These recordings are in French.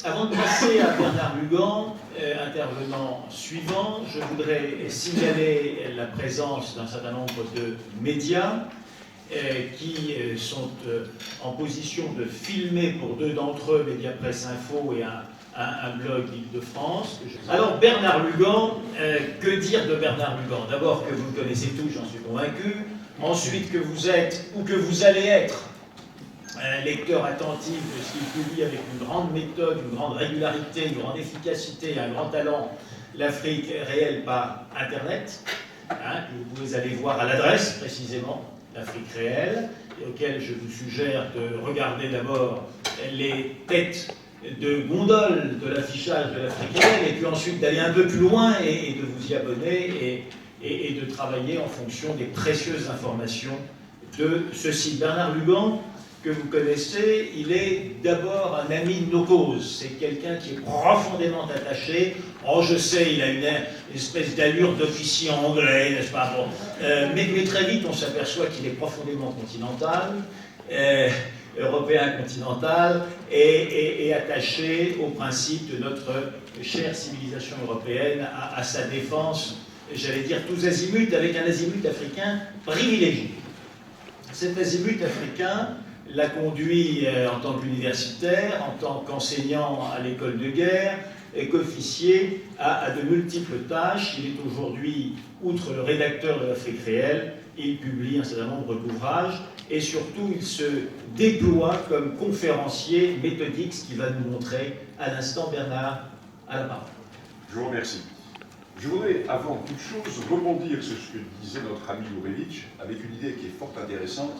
Avant de passer à Bernard Lugan, intervenant suivant, je voudrais signaler la présence d'un certain nombre de médias qui sont en position de filmer pour deux d'entre eux, Mediapresse Info et un blog d'Île-de-France. Alors Bernard Lugan, que dire de Bernard Lugan? D'abord que vous le connaissez tous, j'en suis convaincu. Ensuite que vous êtes, ou que vous allez être, un lecteur attentif de ce qu'il publie avec une grande méthode, une grande régularité, une grande efficacité, un grand talent, l'Afrique réelle par Internet, que vous pouvez aller voir à l'adresse précisément, l'Afrique réelle, et auquel je vous suggère de regarder d'abord les têtes de gondole de l'affichage de l'Afrique réelle, et puis ensuite d'aller un peu plus loin et de vous y abonner et de travailler en fonction des précieuses informations de ce site. Bernard Lugan, que vous connaissez, il est d'abord un ami de nos causes. C'est quelqu'un qui est profondément attaché. Oh, je sais, il a une espèce d'allure d'officier anglais, n'est-ce pas? Bon. Mais très vite, on s'aperçoit qu'il est profondément continental, européen continental, et attaché aux principes de notre chère civilisation européenne, à sa défense, j'allais dire tous azimuts, avec un azimut africain privilégié. Cet azimut africain l'a conduit en tant qu'universitaire, en tant qu'enseignant à l'école de guerre et qu'officier à de multiples tâches. Il est aujourd'hui, outre le rédacteur de l'Afrique réelle, il publie un certain nombre d'ouvrages et surtout il se déploie comme conférencier méthodique, ce qu'il va nous montrer à l'instant. Bernard, à la parole. Je vous remercie. Je voudrais, avant toute chose, rebondir sur ce que disait notre ami Lourevitch, avec une idée qui est fort intéressante,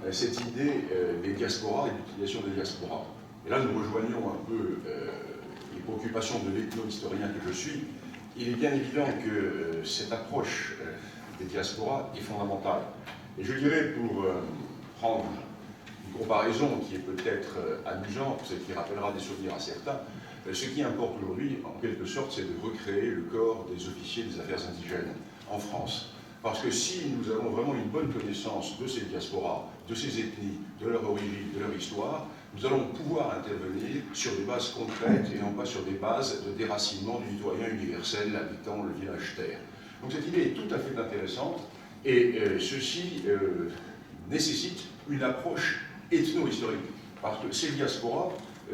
cette idée des diasporas et l'utilisation des diasporas. Et là, nous rejoignons un peu les préoccupations de l'ethno-historien que je suis. Il est bien évident que cette approche des diasporas est fondamentale. Et je dirais, pour prendre une comparaison qui est peut-être amusante, celle qui rappellera des souvenirs à certains, ce qui importe aujourd'hui, en quelque sorte, c'est de recréer le corps des officiers des affaires indigènes en France. Parce que si nous avons vraiment une bonne connaissance de ces diasporas, de ces ethnies, de leur origine, de leur histoire, nous allons pouvoir intervenir sur des bases concrètes et non pas sur des bases de déracinement du citoyen universel habitant le village terre. Donc cette idée est tout à fait intéressante et ceci nécessite une approche ethno-historique. Parce que ces diasporas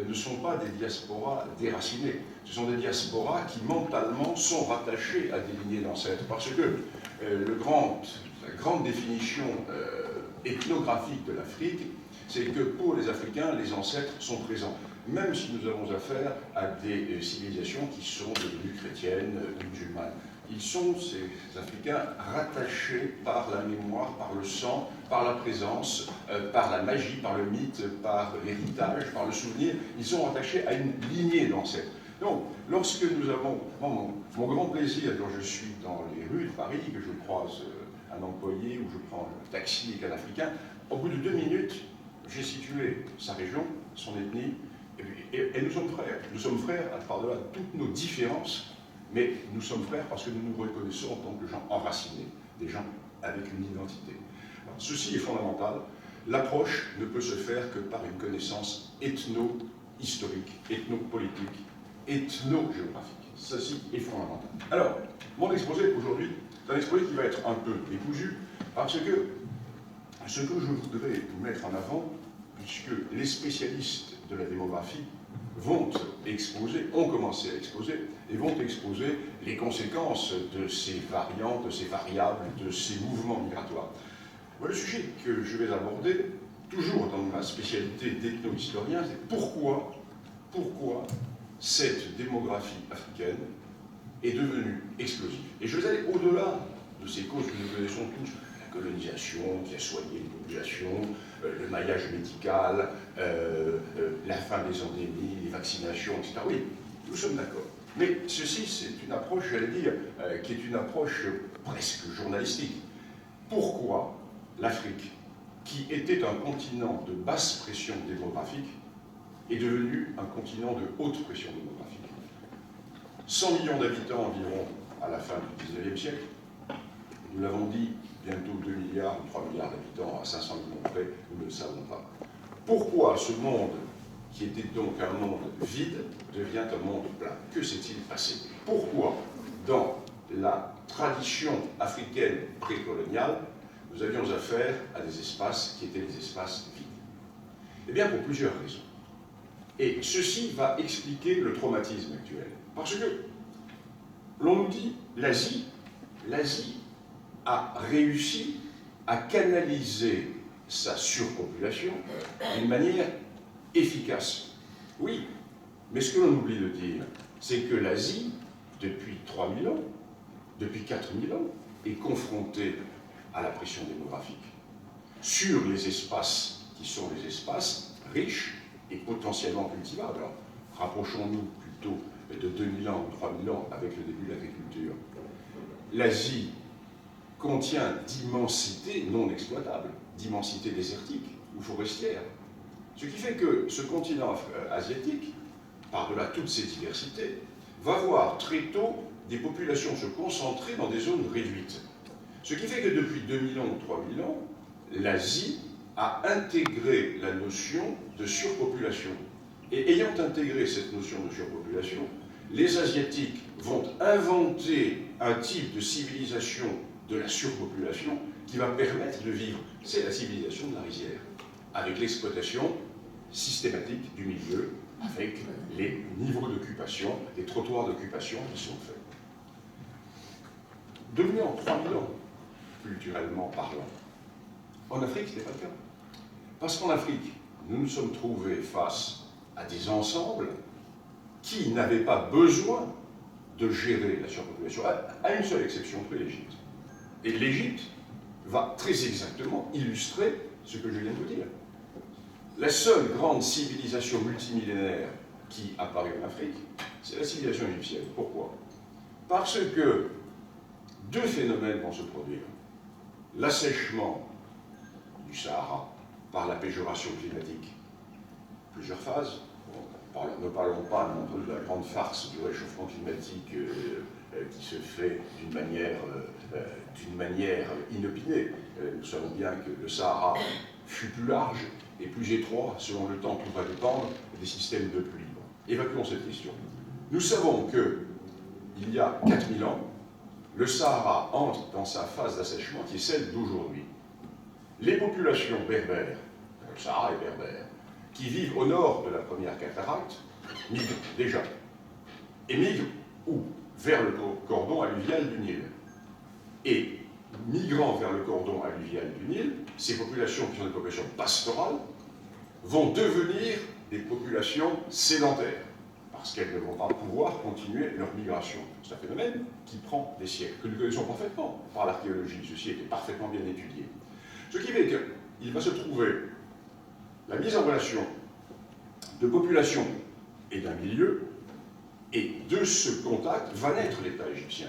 ne sont pas des diasporas déracinées, ce sont des diasporas qui mentalement sont rattachées à des lignées d'ancêtres. Parce que la grande définition ethnographique de l'Afrique, c'est que pour les Africains, les ancêtres sont présents, même si nous avons affaire à des civilisations qui sont devenues chrétiennes, musulmanes. Ils sont, ces Africains, rattachés par la mémoire, par le sang, par la présence, par la magie, par le mythe, par l'héritage, par le souvenir. Ils sont rattachés à une lignée d'ancêtres. Donc, lorsque nous avons... Mon grand plaisir quand je suis dans les rues de Paris, que je croise un employé ou je prends un taxi avec un Africain, au bout de 2 minutes, j'ai situé sa région, son ethnie, et nous sommes frères. Nous sommes frères par-delà toutes nos différences, mais nous sommes frères parce que nous nous reconnaissons en tant que gens enracinés, des gens avec une identité. Alors, ceci est fondamental. L'approche ne peut se faire que par une connaissance ethno-historique, ethno-politique, ethno-géographique. Ceci est fondamental. Alors, mon exposé aujourd'hui, c'est un exposé qui va être un peu décousu, parce que ce que je voudrais mettre en avant, puisque les spécialistes de la démographie vont exposer, ont commencé à exposer, et vont exposer les conséquences de ces variantes, de ces variables, de ces mouvements migratoires. Moi, le sujet que je vais aborder, toujours dans ma spécialité d'ethno-historien, c'est pourquoi cette démographie africaine est devenue explosive. Et je vais aller au-delà de ces causes que nous connaissons tous, la colonisation qui a soigné les populations, le maillage médical, la fin des endémies, les vaccinations, etc. Oui, nous sommes d'accord. Mais ceci, c'est une approche, j'allais dire, qui est une approche presque journalistique. Pourquoi l'Afrique, qui était un continent de basse pression démographique, est devenu un continent de haute pression démographique? 100 millions d'habitants environ à la fin du XIXe siècle. Nous l'avons dit, bientôt 2 milliards ou 3 milliards d'habitants à 500 millions près, nous ne le savons pas. Pourquoi ce monde qui était donc un monde vide, devient un monde plein. Que s'est-il passé? Pourquoi, dans la tradition africaine précoloniale, nous avions affaire à des espaces qui étaient des espaces vides? Eh bien, pour plusieurs raisons. Et ceci va expliquer le traumatisme actuel. Parce que l'on nous dit l'Asie a réussi à canaliser sa surpopulation d'une manière efficace. Oui, mais ce que l'on oublie de dire, c'est que l'Asie, depuis 3000 ans, depuis 4000 ans, est confrontée à la pression démographique sur les espaces qui sont les espaces riches et potentiellement cultivables. Alors, rapprochons-nous plutôt de 2000 ans ou 3000 ans avec le début de l'agriculture. L'Asie contient d'immensités non exploitables, d'immensités désertiques ou forestières. Ce qui fait que ce continent asiatique, par-delà toutes ces diversités, va voir très tôt des populations se concentrer dans des zones réduites. Ce qui fait que depuis 2000 ans ou 3000 ans, l'Asie a intégré la notion de surpopulation. Et ayant intégré cette notion de surpopulation, les Asiatiques vont inventer un type de civilisation de la surpopulation qui va permettre de vivre. C'est la civilisation de la rizière, avec l'exploitation systématique du milieu, avec les niveaux d'occupation, les trottoirs d'occupation qui sont faits. 2000 ans, 3000 ans, culturellement parlant. En Afrique, ce n'est pas le cas. Parce qu'en Afrique, nous nous sommes trouvés face à des ensembles qui n'avaient pas besoin de gérer la surpopulation, à une seule exception près, l'Égypte. Et l'Égypte va très exactement illustrer ce que je viens de vous dire. La seule grande civilisation multimillénaire qui apparaît en Afrique, c'est la civilisation égyptienne. Pourquoi? Parce que deux phénomènes vont se produire. L'assèchement du Sahara par la péjoration climatique. Plusieurs phases. Ne parlons pas non plus de la grande farce du réchauffement climatique qui se fait d'une manière inopinée. Nous savons bien que le Sahara fut plus large et plus étroit selon le temps tout va dépendre des systèmes de pluie. Évacuons cette question. Nous savons qu'il y a 4000 ans, le Sahara entre dans sa phase d'assèchement qui est celle d'aujourd'hui. Les populations berbères, le Sahara est berbère, qui vivent au nord de la première cataracte, migrent déjà. Et migrent où? Vers le cordon alluvial du Nil. Et migrant vers le cordon alluvial du Nil, ces populations qui sont des populations pastorales vont devenir des populations sédentaires, parce qu'elles ne vont pas pouvoir continuer leur migration. C'est un phénomène qui prend des siècles, que nous connaissons parfaitement par l'archéologie. Ceci était parfaitement bien étudié. Ce qui fait qu'il va se trouver la mise en relation de population et d'un milieu, et de ce contact va naître l'État égyptien,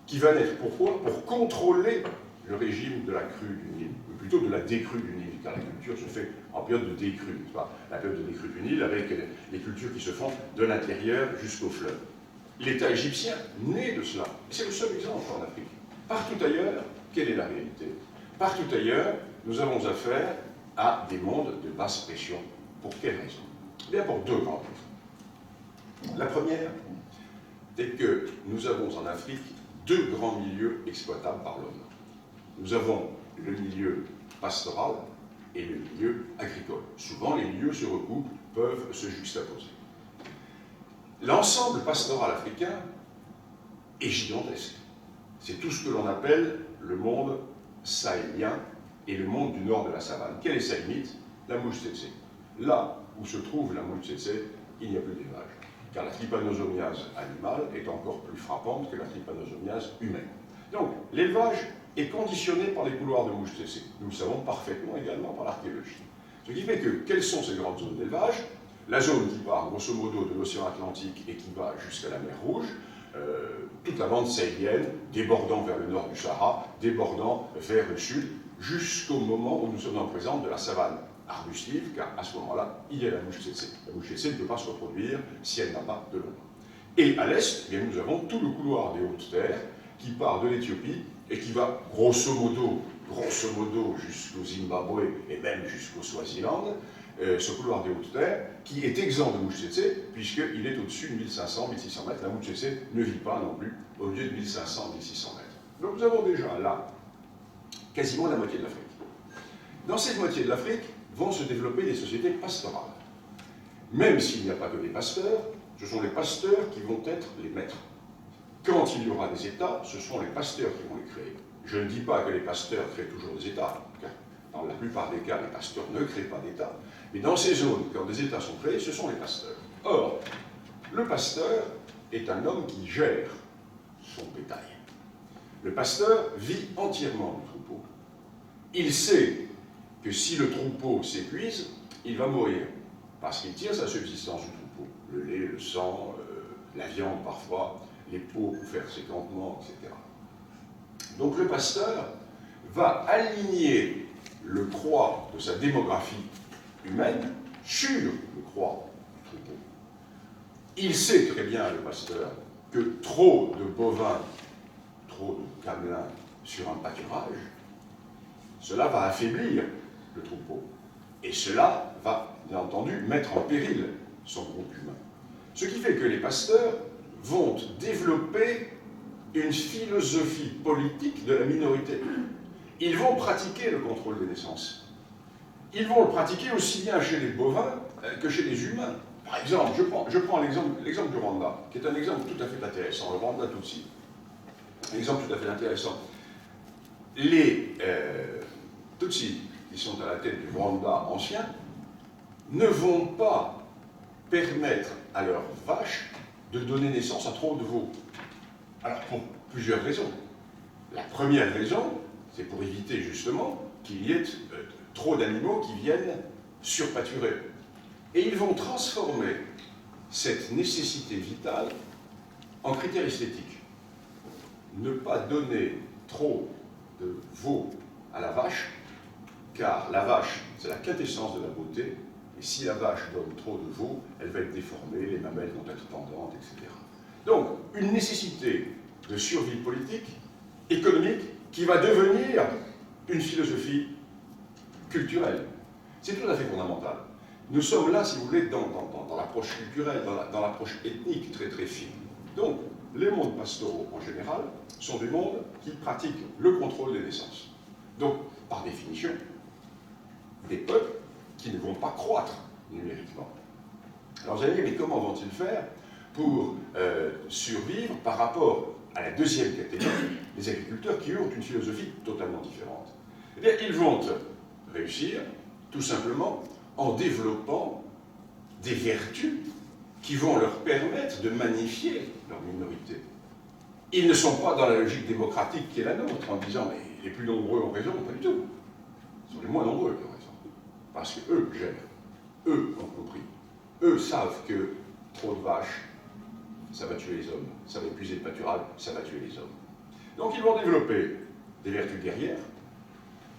qui va naître pourquoi? Pour contrôler le régime de la crue du Nil, ou plutôt de la décrue du Nil, car la culture se fait en période de décrue, la période de décrue du Nil avec les cultures qui se font de l'intérieur jusqu'au fleuve. L'État égyptien naît de cela. C'est le seul exemple en Afrique. Partout ailleurs, quelle est la réalité? Partout ailleurs, nous avons affaire à des mondes de basse pression. Pour quelle raison? Eh bien, pour deux grandes raisons. La première, c'est que nous avons en Afrique deux grands milieux exploitables par l'homme. Nous avons le milieu pastoral et le milieu agricole. Souvent, les milieux se recoupent, peuvent se juxtaposer. L'ensemble pastoral africain est gigantesque. C'est tout ce que l'on appelle le monde sahélien et le monde du nord de la savane. Quelle est sa limite? La mouche tsetse. Là où se trouve la mouche tsetse, il n'y a plus d'élevage, car la trypanosomiase animale est encore plus frappante que la trypanosomiase humaine. Donc, l'élevage est conditionné par les couloirs de mouche tsetse. Nous le savons parfaitement également par l'archéologie. Ce qui fait que, quelles sont ces grandes zones d'élevage? La zone qui part, grosso modo, de l'océan Atlantique et qui va jusqu'à la mer Rouge, toute la bande sahélienne, débordant vers le nord du Sahara, débordant vers le sud, jusqu'au moment où nous sommes en présence de la savane arbustive, car à ce moment-là, il y a la mouche tsetse. La mouche tsetse ne peut pas se reproduire si elle n'a pas de l'ombre. Et à l'est, eh nous avons tout le couloir des hautes terres qui part de l'Éthiopie et qui va grosso modo jusqu'au Zimbabwe et même jusqu'au Swaziland, ce couloir des hautes terres, qui est exempt de mouches tsetse, puisqu'il est au-dessus de 1500-1600 mètres. La mouche tsetse ne vit pas non plus au-dessus de 1500-1600 mètres. Donc nous avons déjà là quasiment la moitié de l'Afrique. Dans cette moitié de l'Afrique vont se développer des sociétés pastorales. Même s'il n'y a pas que des pasteurs, ce sont les pasteurs qui vont être les maîtres. Quand il y aura des États, ce sont les pasteurs qui vont les créer. Je ne dis pas que les pasteurs créent toujours des États, car dans la plupart des cas, les pasteurs ne créent pas d'État. Mais dans ces zones, quand des États sont créés, ce sont les pasteurs. Or, le pasteur est un homme qui gère son bétail. Le pasteur vit entièrement du troupeau. Il sait que si le troupeau s'épuise, il va mourir, parce qu'il tire sa subsistance du troupeau. Le lait, le sang, la viande parfois, les peaux pour faire ses campements, etc. Donc le pasteur va aligner le croît de sa démographie humaine sur le croît du troupeau. Il sait très bien, le pasteur, que trop de bovins, trop de camelins sur un pâturage, cela va affaiblir le troupeau. Et cela va, bien entendu, mettre en péril son groupe humain. Ce qui fait que les pasteurs vont développer une philosophie politique de la minorité. Ils vont pratiquer le contrôle des naissances. Ils vont le pratiquer aussi bien chez les bovins que chez les humains. Par exemple, je prends l'exemple du Rwanda, qui est un exemple tout à fait intéressant, le Rwanda Tutsi. Un exemple tout à fait intéressant. Les Tutsis, qui sont à la tête du Rwanda ancien, ne vont pas permettre à leurs vaches de donner naissance à trop de veaux. Alors, pour plusieurs raisons. La première raison, c'est pour éviter justement qu'il y ait trop d'animaux qui viennent surpâturer. Et ils vont transformer cette nécessité vitale en critère esthétique. Ne pas donner trop de veaux à la vache, car la vache, c'est la quintessence de la beauté, et si la vache donne trop de veaux, elle va être déformée, les mamelles vont être pendantes, etc. Donc, une nécessité de survie politique, économique, qui va devenir une philosophie culturelle. C'est tout à fait fondamental. Nous sommes là, si vous voulez, dans l'approche culturelle, dans l'approche ethnique très très fine. Donc, les mondes pastoraux en général sont des mondes qui pratiquent le contrôle des naissances. Donc, par définition, des peuples qui ne vont pas croître numériquement. Alors vous allez dire, mais comment vont-ils faire pour survivre par rapport à la deuxième catégorie, les agriculteurs qui, eux, ont une philosophie totalement différente? Eh bien, ils vont réussir, tout simplement, en développant des vertus qui vont leur permettre de magnifier leur minorité. Ils ne sont pas dans la logique démocratique qui est la nôtre, en disant, mais les plus nombreux ont raison, pas du tout. Ce sont les moins nombreux qui ont raison. Parce qu'eux gèrent, eux ont compris. Eux savent que trop de vaches, ça va tuer les hommes, ça va épuiser le pâturage, ça va tuer les hommes. Donc ils vont développer des vertus guerrières.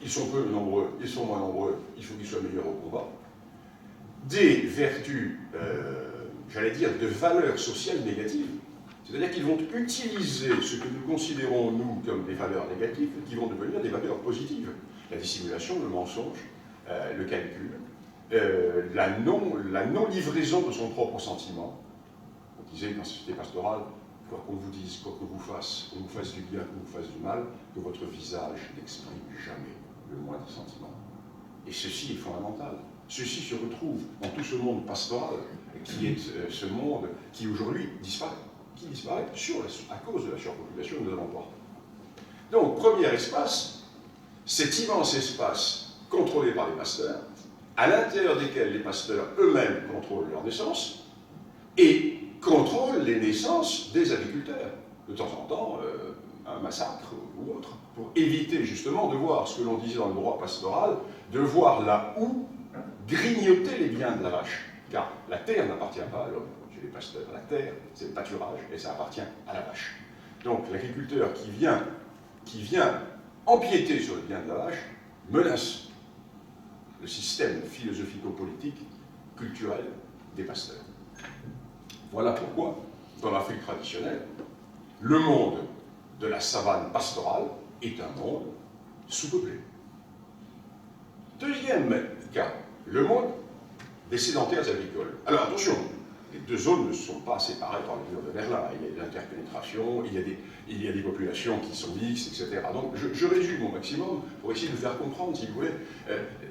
Ils sont peu nombreux, ils sont moins nombreux, il faut qu'ils soient meilleurs au combat. Des vertus, j'allais dire, de valeurs sociales négatives. C'est-à-dire qu'ils vont utiliser ce que nous considérons, nous, comme des valeurs négatives, qui vont devenir des valeurs positives. La dissimulation, le mensonge, le calcul, la non-livraison de son propre sentiment. On disait dans la société pastorale, quoi qu'on vous dise, quoi qu'on vous fasse du bien, qu'on vous fasse du mal, que votre visage n'exprime jamais le moindre sentiment. Et ceci est fondamental. Ceci se retrouve dans tout ce monde pastoral, qui est ce monde qui aujourd'hui disparaît. Qui disparaît à cause de la surpopulation que nous allons voir. Donc, premier espace, cet immense espace contrôlé par les pasteurs, à l'intérieur desquels les pasteurs eux-mêmes contrôlent leur naissance et contrôlent les naissances des agriculteurs. De temps en temps, un massacre ou autre, pour éviter justement de voir ce que l'on disait dans le droit pastoral, de voir la houe grignoter les biens de la vache. Car la terre n'appartient pas à l'homme. Chez les pasteurs, la terre, c'est le pâturage et ça appartient à la vache. Donc l'agriculteur qui vient empiéter sur le bien de la vache menace le système philosophico-politique, culturel des pasteurs. Voilà pourquoi, dans l'Afrique traditionnelle, le monde de la savane pastorale est un monde sous-peuplé. Deuxième cas, le monde des sédentaires agricoles. Alors attention, les deux zones ne sont pas séparées par le mur de Berlin. Il y a de l'interpénétration, il y a des populations qui sont mixtes, etc. Donc je résume au maximum pour essayer de vous faire comprendre, si vous voulez,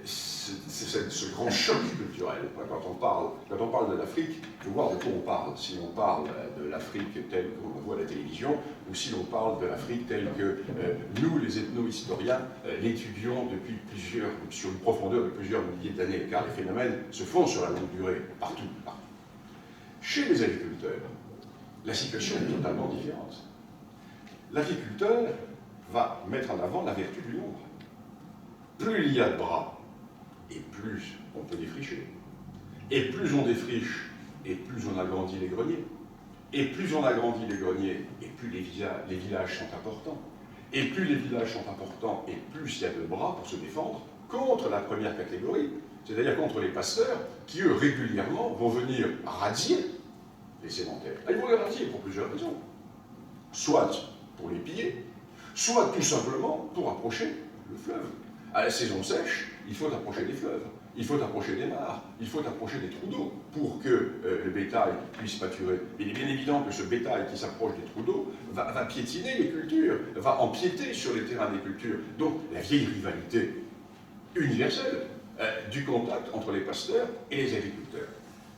ce grand choc culturel. Quand on parle de l'Afrique, il faut voir de quoi on parle. Si on parle de l'Afrique telle qu'on voit à la télévision, ou si l'on parle de l'Afrique telle que nous, les ethno-historiens, l'étudions sur une profondeur de plusieurs milliers d'années, car les phénomènes se font sur la longue durée, partout. Chez les agriculteurs, la situation est totalement différente. L'agriculteur va mettre en avant la vertu du nombre. Plus il y a de bras, et plus on peut défricher. Et plus on défriche, et plus on agrandit les greniers. Et plus on agrandit les greniers, et plus les villages sont importants. Et plus les villages sont importants, et plus il y a de bras pour se défendre contre la première catégorie, c'est-à-dire contre les pasteurs, qui eux, régulièrement, vont venir radier les sédentaires. Ils vont les radier pour plusieurs raisons. Soit pour les piller, soit tout simplement pour approcher le fleuve. À la saison sèche, il faut approcher des fleuves, il faut approcher des mares, il faut approcher des trous d'eau pour que le bétail puisse pâturer. Il est bien évident que ce bétail qui s'approche des trous d'eau va piétiner les cultures, va empiéter sur les terrains des cultures. Donc la vieille rivalité universelle du contact entre les pasteurs et les agriculteurs.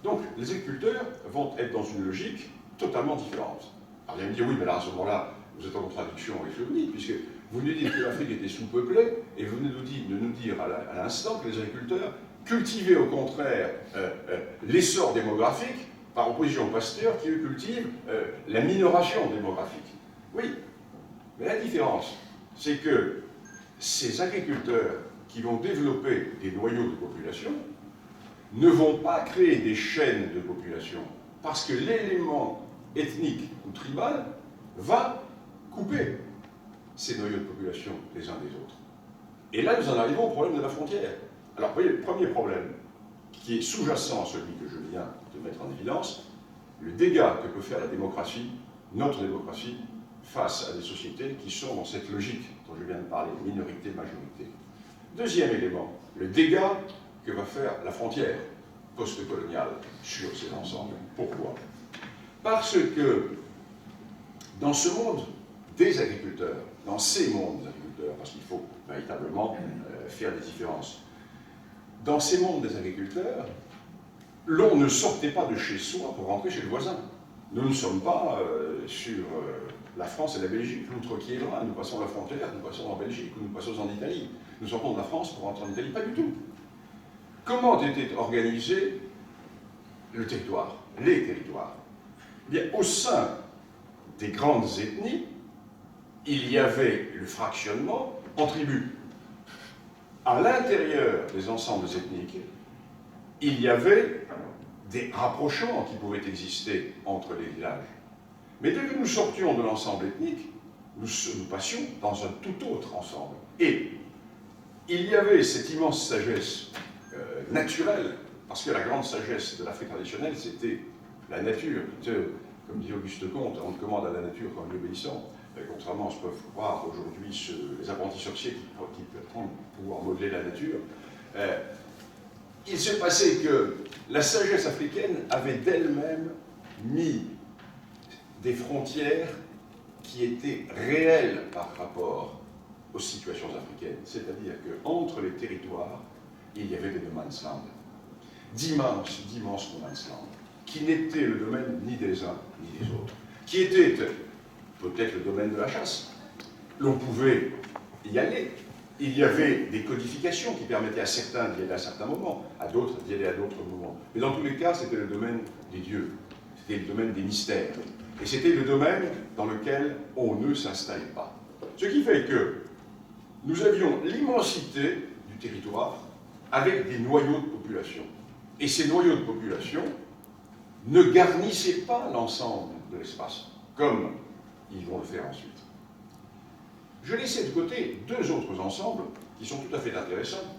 Donc les agriculteurs vont être dans une logique totalement différente. Alors vous allez me dire, oui, mais là, à ce moment-là, vous êtes en contradiction avec ce que vous dites, puisque vous venez de dire que l'Afrique était sous-peuplée, et vous venez de nous dire à l'instant que les agriculteurs cultivaient au contraire l'essor démographique par opposition aux pasteurs qui, eux, cultivent la minoration démographique. Oui, mais la différence, c'est que ces agriculteurs qui vont développer des noyaux de population ne vont pas créer des chaînes de population, parce que l'élément ethnique ou tribal va couper ces noyaux de population les uns des autres. Et là, nous en arrivons au problème de la frontière. Alors, vous voyez, le premier problème, qui est sous-jacent à celui que je viens de mettre en évidence, le dégât que peut faire la démocratie, notre démocratie, face à des sociétés qui sont dans cette logique dont je viens de parler, minorité-majorité. Deuxième élément, le dégât que va faire la frontière post-coloniale sur ces ensembles. Pourquoi? Parce que dans ce monde des agriculteurs, dans ces mondes des agriculteurs, parce qu'il faut véritablement faire des différences, dans ces mondes des agriculteurs, l'on ne sortait pas de chez soi pour rentrer chez le voisin. Nous ne sommes pas sur la France et la Belgique, l'outre qui est loin, nous passons la frontière, nous passons en Belgique ou nous passons en Italie. Nous sortons de la France pour rentrer en Italie, pas du tout. Comment était organisé le territoire, les territoires? Eh bien, au sein des grandes ethnies, il y avait le fractionnement en tribus. À l'intérieur des ensembles ethniques, il y avait des rapprochements qui pouvaient exister entre les villages. Mais dès que nous sortions de l'ensemble ethnique, nous passions dans un tout autre ensemble. Et il y avait cette immense sagesse naturelle, parce que la grande sagesse de l'Afrique traditionnelle, c'était la nature. Comme dit Auguste Comte, on ne commande à la nature qu'en lui obéissant. Contrairement à ce que peuvent croire aujourd'hui les apprentis sorciers qui prétendent pouvoir modeler la nature. Il se passait que la sagesse africaine avait d'elle-même mis des frontières qui étaient réelles par rapport aux situations africaines. C'est-à-dire qu'entre les territoires, il y avait des no man's land, d'immenses no man's land, qui n'étaient le domaine ni des uns ni des autres, qui étaient peut-être le domaine de la chasse. L'on pouvait y aller. Il y avait des codifications qui permettaient à certains d'y aller à certains moments, à d'autres d'y aller à d'autres moments. Mais dans tous les cas, c'était le domaine des dieux, c'était le domaine des mystères. Et c'était le domaine dans lequel on ne s'installait pas. Ce qui fait que nous avions l'immensité du territoire avec des noyaux de population. Et ces noyaux de population ne garnissaient pas l'ensemble de l'espace, comme ils vont le faire ensuite. Je laissais de côté deux autres ensembles qui sont tout à fait intéressants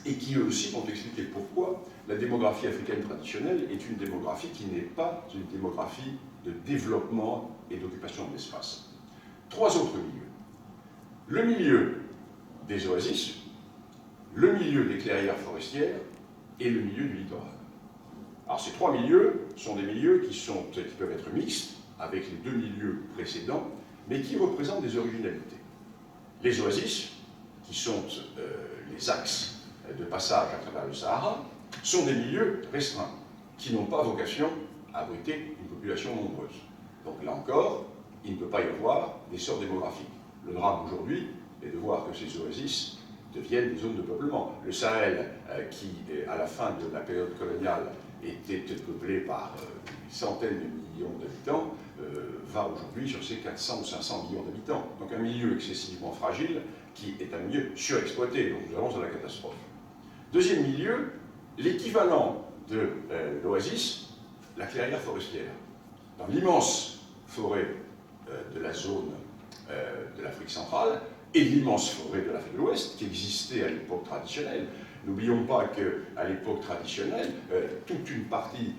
et qui eux aussi vont expliquer pourquoi la démographie africaine traditionnelle est une démographie qui n'est pas une démographie de développement et d'occupation de l'espace. Trois autres milieux. Le milieu des oasis, le milieu des clairières forestières et le milieu du littoral. Alors ces trois milieux sont des milieux qui peuvent être mixtes avec les deux milieux précédents, mais qui représentent des originalités. Les oasis, qui sont les axes de passage à travers le Sahara, sont des milieux restreints, qui n'ont pas vocation à abriter une population nombreuse. Donc là encore, il ne peut pas y avoir d'essor démographique. Le drame aujourd'hui est de voir que ces oasis deviennent des zones de peuplement. Le Sahel, qui, à la fin de la période coloniale, était peuplé par des centaines de millions d'habitants, va aujourd'hui sur ces 400 ou 500 millions d'habitants. Donc un milieu excessivement fragile qui est un milieu surexploité, donc nous allons dans la catastrophe. Deuxième milieu, l'équivalent de l'oasis, la clairière forestière. Dans l'immense forêt de la zone de l'Afrique centrale et l'immense forêt de l'Afrique de l'Ouest qui existait à l'époque traditionnelle. N'oublions pas qu'à l'époque traditionnelle, toute une partie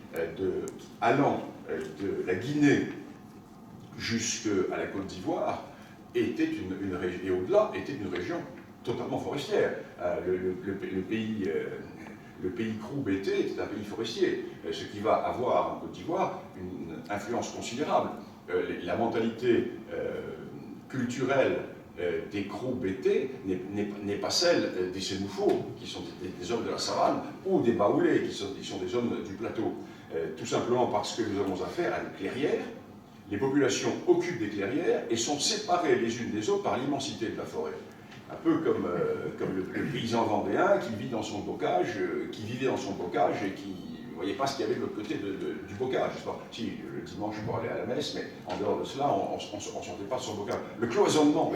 allant de la Guinée jusqu'à la Côte d'Ivoire était une région, et au-delà, était une région totalement forestière. Le pays Krou-Bété était un pays forestier, ce qui va avoir en Côte d'Ivoire une influence considérable. La mentalité culturelle des Krou-Bété n'est pas celle des Sénoufos, qui sont des hommes de la savane, ou des Baoulés, qui sont des hommes du plateau. Tout simplement parce que nous avons affaire à des clairières. Les populations occupent des clairières et sont séparées les unes des autres par l'immensité de la forêt. Un peu comme le paysan vendéen qui vit dans son bocage, qui vivait dans son bocage et qui ne voyait pas ce qu'il y avait de l'autre côté du bocage. Si, le dimanche, je peux aller à la messe, mais en dehors de cela, on ne sortait pas de son bocage. Le cloisonnement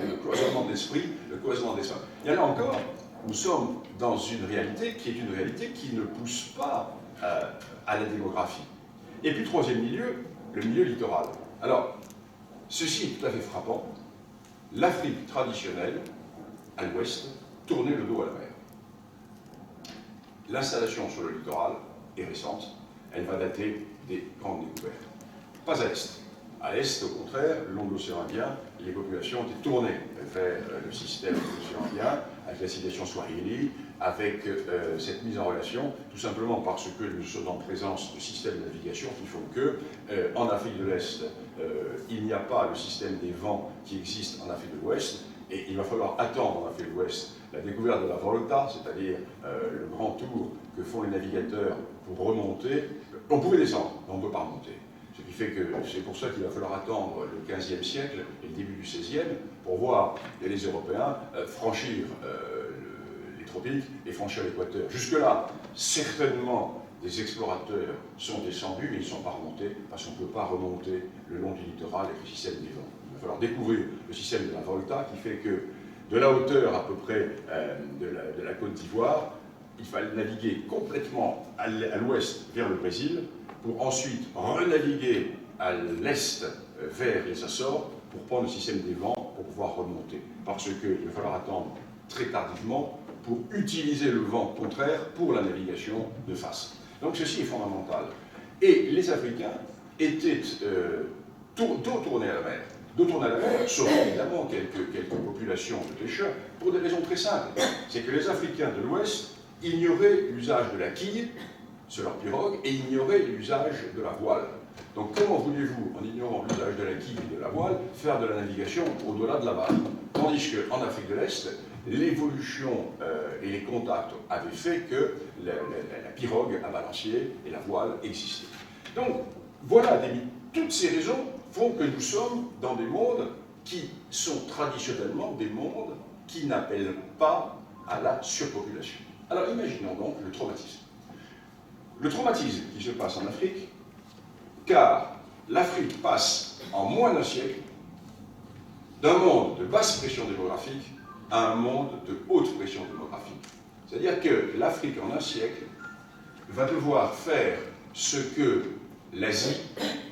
d'esprit, le cloisonnement d'esprit. Et là encore, nous sommes dans une réalité qui ne pousse pas à la démographie. Et puis, troisième milieu, le milieu littoral. Alors, ceci est tout à fait frappant. L'Afrique traditionnelle, à l'ouest, tournait le dos à la mer. L'installation sur le littoral est récente. Elle va dater des grandes découvertes. Pas à l'est. À l'est, au contraire, le long de l'océan Indien, les populations étaient tournées vers le système de l'océan Indien, avec la civilisation Swahili, avec cette mise en relation, tout simplement parce que nous sommes en présence de systèmes de navigation qui font que, en Afrique de l'Est, il n'y a pas le système des vents qui existe en Afrique de l'Ouest, et il va falloir attendre en Afrique de l'Ouest la découverte de la Volta, c'est-à-dire le grand tour que font les navigateurs pour remonter. On pouvait descendre, mais on ne peut pas remonter. Ce qui fait que c'est pour ça qu'il va falloir attendre le XVe siècle et le début du XVIe pour voir les Européens franchir les tropiques et franchir l'équateur. Jusque-là, certainement, des explorateurs sont descendus, mais ils ne sont pas remontés parce qu'on ne peut pas remonter le long du littoral avec le système des vents. Il va falloir découvrir le système de la Volta qui fait que de la hauteur à peu près de la Côte d'Ivoire, il fallait naviguer complètement à l'ouest vers le Brésil, pour ensuite renaviguer à l'est vers les Açores pour prendre le système des vents pour pouvoir remonter. Parce qu'il va falloir attendre très tardivement pour utiliser le vent contraire pour la navigation de face. Donc ceci est fondamental. Et les Africains étaient dos tournés à la mer. Dos tournés à la mer, sauf évidemment quelques populations de pêcheurs, pour des raisons très simples. C'est que les Africains de l'Ouest ignoraient l'usage de la quille sur leur pirogue et ignoraient l'usage de la voile. Donc comment voulez-vous, en ignorant l'usage de la quille et de la voile, faire de la navigation au-delà de la barre? Tandis qu'en Afrique de l'Est, l'évolution et les contacts avaient fait que la pirogue à balancier et la voile existaient. Donc voilà, toutes ces raisons font que nous sommes dans des mondes qui sont traditionnellement des mondes qui n'appellent pas à la surpopulation. Alors imaginons donc le traumatisme. Le traumatisme qui se passe en Afrique, car l'Afrique passe en moins d'un siècle d'un monde de basse pression démographique à un monde de haute pression démographique. C'est-à-dire que l'Afrique en un siècle va devoir faire ce que l'Asie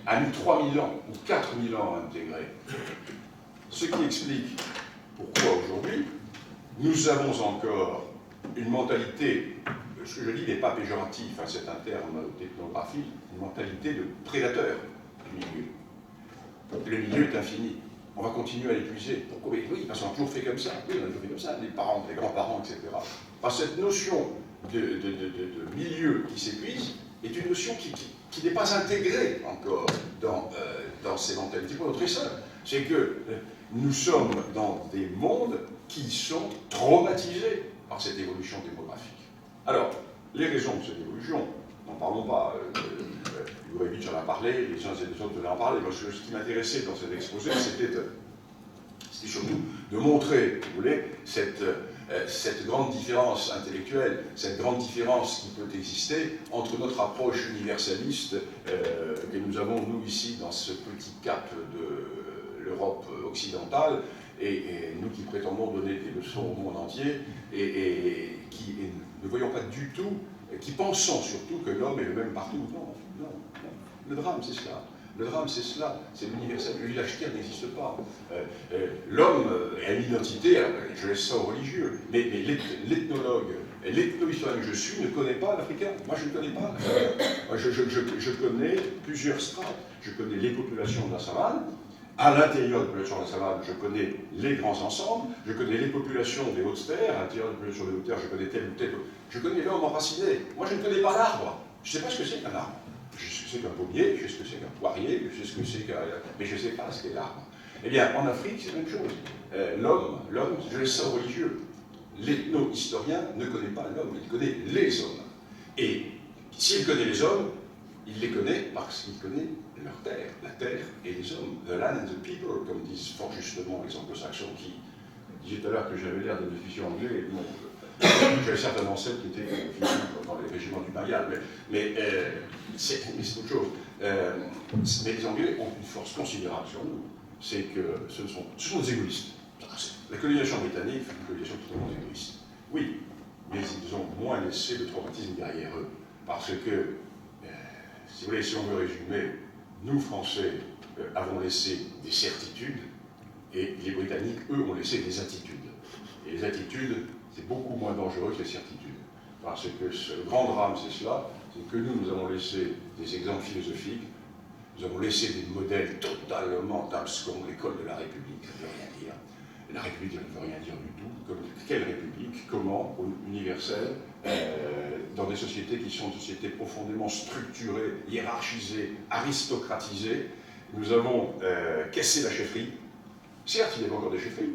a mis 3000 ans ou 4000 ans à intégrer. Ce qui explique pourquoi aujourd'hui nous avons encore une mentalité, ce que je dis n'est pas péjoratif, hein, c'est un terme d'ethnographique, une mentalité de prédateur du milieu. Le milieu est infini. On va continuer à l'épuiser. Pourquoi? Oui, parce qu'on a toujours fait comme ça. Oui, on a toujours fait comme ça, les parents, les grands-parents, etc. Par cette notion de milieu qui s'épuise est une notion qui n'est pas intégrée encore dans ces mentalités. Pour notre essai, c'est que nous sommes dans des mondes qui sont traumatisés par cette évolution démographique. Alors, les raisons de cette évolution, n'en parlons pas. Jurevich en a parlé, les uns et les autres en parlé. Moi, ce qui m'intéressait dans cet exposé, c'était surtout de montrer, si vous voulez, cette grande différence intellectuelle, cette grande différence qui peut exister entre notre approche universaliste que nous avons, nous, ici, dans ce petit cap de l'Europe occidentale, et nous qui prétendons donner des leçons au monde entier, et qui ne voyons pas du tout, qui pensons surtout que l'homme est le même partout. Non, non, non. Le drame, c'est cela. Le drame, c'est cela, c'est l'universel. Le village terre n'existe pas. L'homme a une identité, alors, je laisse ça aux religieux, mais l'ethnologue, l'ethno-historien que je suis ne connaît pas l'Africain. Moi, je ne connais pas. Je connais plusieurs strates. Je connais les populations de la savane. À l'intérieur de la population de la savane, je connais les grands ensembles. Je connais les populations des hautes-terres. À l'intérieur de la population des hautes-terres, je connais tel ou tel. Je connais l'homme enraciné. Moi, je ne connais pas l'arbre. Je ne sais pas ce que c'est qu'un arbre. Je sais ce que c'est qu'un pommier, je sais ce que c'est qu'un poirier, je sais ce que c'est qu'un... Mais je ne sais pas ce qu'est l'arbre. Eh bien, en Afrique, c'est la même chose. L'homme, je laisse ça aux religieux. L'ethno-historien ne connaît pas l'homme, il connaît les hommes. Et s'il connaît les hommes, il les connaît parce qu'il connaît leur terre, la terre et les hommes. The land and the people, comme disent fort justement les anglo-saxons qui disaient tout à l'heure que j'avais l'air d'un officier anglais. Bon, j'avais certainement celle qui était dans les régiments du Mayal, mais c'est autre chose. Mais les Anglais ont une force considérable sur nous. C'est que ce sont des égoïstes. La colonisation britannique fut une colonisation totalement égoïste. Oui, mais ils ont moins laissé de traumatisme derrière eux. Parce que, si vous voulez, si on veut résumer, nous, Français, avons laissé des certitudes, et les Britanniques, eux, ont laissé des attitudes. Et les attitudes, c'est beaucoup moins dangereux que les certitudes. Parce que le grand drame, c'est cela, c'est que nous avons laissé des exemples philosophiques, nous avons laissé des modèles totalement abscons, l'école de la République, ça ne veut rien dire. La République ne veut rien dire du tout. Quelle République? Comment? Universelle, dans des sociétés qui sont des sociétés profondément structurées, hiérarchisées, aristocratisées. Nous avons cassé la chefferie. Certes, il y avait encore des chefferies,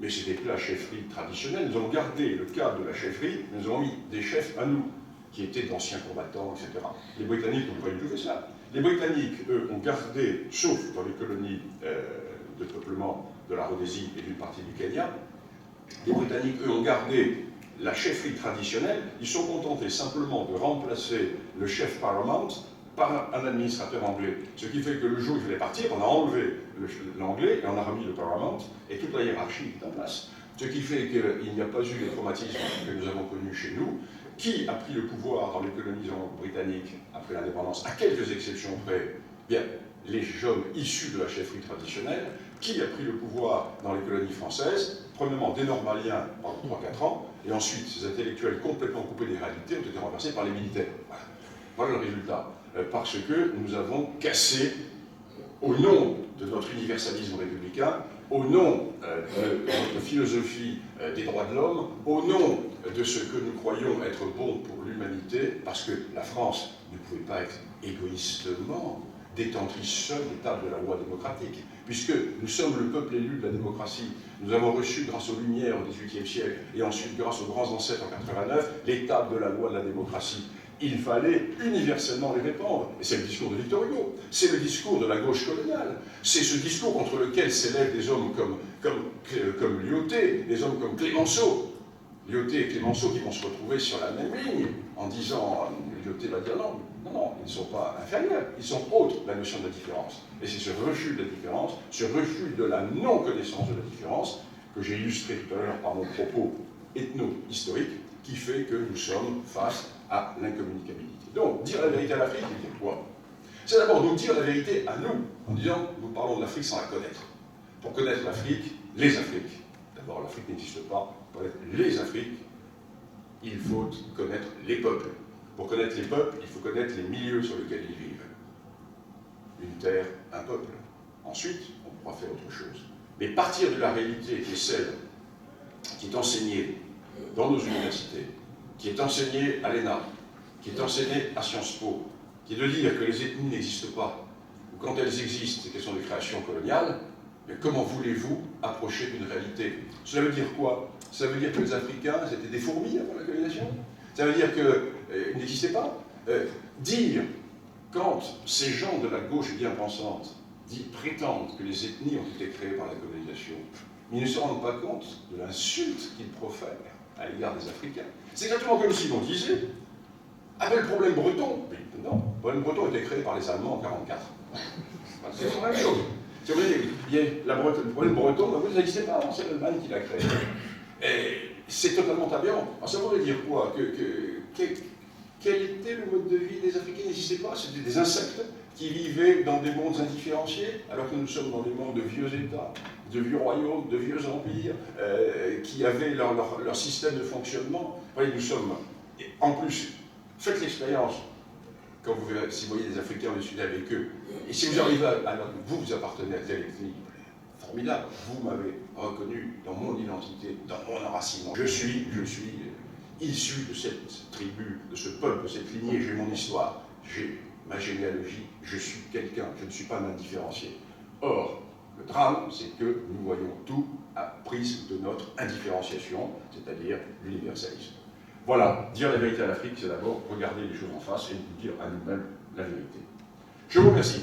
mais c'était plus la chefferie traditionnelle. Nous avons gardé le cadre de la chefferie, nous avons mis des chefs à nous, qui étaient d'anciens combattants, etc. Les Britanniques n'ont pas du tout fait ça. Les Britanniques, eux, ont gardé, sauf dans les colonies de peuplement de la Rhodésie et d'une partie du Kenya, les Britanniques, eux, ont gardé la chefferie traditionnelle. Ils sont contentés simplement de remplacer le chef paramount par un administrateur anglais. Ce qui fait que le jour où il fallait partir, on a enlevé l'anglais et on a remis le paramount et toute la hiérarchie est en place. Ce qui fait qu'il n'y a pas eu les traumatismes que nous avons connus chez nous. Qui a pris le pouvoir dans les colonies britanniques après l'indépendance, à quelques exceptions près? Bien, les hommes issus de la chefferie traditionnelle. Qui a pris le pouvoir dans les colonies françaises? Premièrement, des Normaliens pendant 3-4 ans, et ensuite, ces intellectuels complètement coupés des réalités ont été remplacés par les militaires. Voilà le résultat. Parce que nous avons cassé, au nom de notre universalisme républicain, au nom de notre philosophie des droits de l'homme, au nom de ce que nous croyons être bon pour l'humanité, parce que la France ne pouvait pas être égoïstement détentrice seule des tables de la loi démocratique, puisque nous sommes le peuple élu de la démocratie. Nous avons reçu, grâce aux Lumières au XVIIIe siècle, et ensuite grâce aux grands ancêtres en 89, les tables de la loi de la démocratie. Il fallait universellement les répandre. Et c'est le discours de Victor Hugo. C'est le discours de la gauche coloniale. C'est ce discours contre lequel s'élèvent des hommes comme Lyautey, des hommes comme Clémenceau. Lyautey et Clémenceau qui vont se retrouver sur la même ligne en disant, Lyautey va dire non, ils ne sont pas inférieurs, ils sont autres, la notion de la différence. Et c'est ce refus de la différence, ce refus de la non-connaissance de la différence, que j'ai illustré tout à l'heure par mon propos ethno-historique, qui fait que nous sommes face à l'incommunicabilité. Donc, dire la vérité à l'Afrique, il dit quoi? C'est d'abord nous dire la vérité à nous, en disant, nous parlons de l'Afrique sans la connaître. Pour connaître l'Afrique, les Afriques. D'abord, l'Afrique n'existe pas. Pour connaître les Afriques, il faut connaître les peuples. Pour connaître les peuples, il faut connaître les milieux sur lesquels ils vivent. Une terre, un peuple. Ensuite, on pourra faire autre chose. Mais partir de la réalité qui est celle qui est enseignée dans nos universités, qui est enseigné à l'ENA, qui est enseigné à Sciences Po, qui est de dire que les ethnies n'existent pas, ou quand elles existent, c'est qu'elles sont des créations coloniales, mais comment voulez-vous approcher d'une réalité? Cela veut dire quoi? Cela veut dire que les Africains étaient des fourmis avant la colonisation? Ça veut dire qu'ils n'existaient pas? Dire, quand ces gens de la gauche bien pensante prétendent que les ethnies ont été créées par la colonisation, ils ne se rendent pas compte de l'insulte qu'ils profèrent à l'égard des Africains. C'est exactement comme si l'on disait, avec le problème breton, mais non, le problème breton a été créé par les Allemands en 1944. C'est la même chose. Si vous voulez, le problème breton, ça n'existait pas avant, c'est l'Allemagne qui l'a créé. Et c'est totalement aberrant. Alors ça voudrait dire quoi? Quel était le mode de vie des Africains? N'existait pas, c'était des insectes qui vivaient dans des mondes indifférenciés, alors que nous sommes dans des mondes de vieux États, de vieux royaumes, de vieux empires, qui avaient leur système de fonctionnement. Vous voyez, nous sommes, en plus, faites l'expérience, quand si vous voyez des Africains, vous discutez avec eux, et si vous arrivez vous appartenez à telle ethnie, formidable, vous m'avez reconnu dans mon identité, dans mon enracinement. Je suis issu de cette tribu, de ce peuple, de cette lignée, j'ai mon histoire, j'ai ma généalogie, je suis quelqu'un, je ne suis pas un indifférencié. Or, le drame, c'est que nous voyons tout à prise de notre indifférenciation, c'est-à-dire l'universalisme. Voilà, dire la vérité à l'Afrique, c'est d'abord regarder les choses en face et nous dire à nous-mêmes la vérité. Je vous remercie.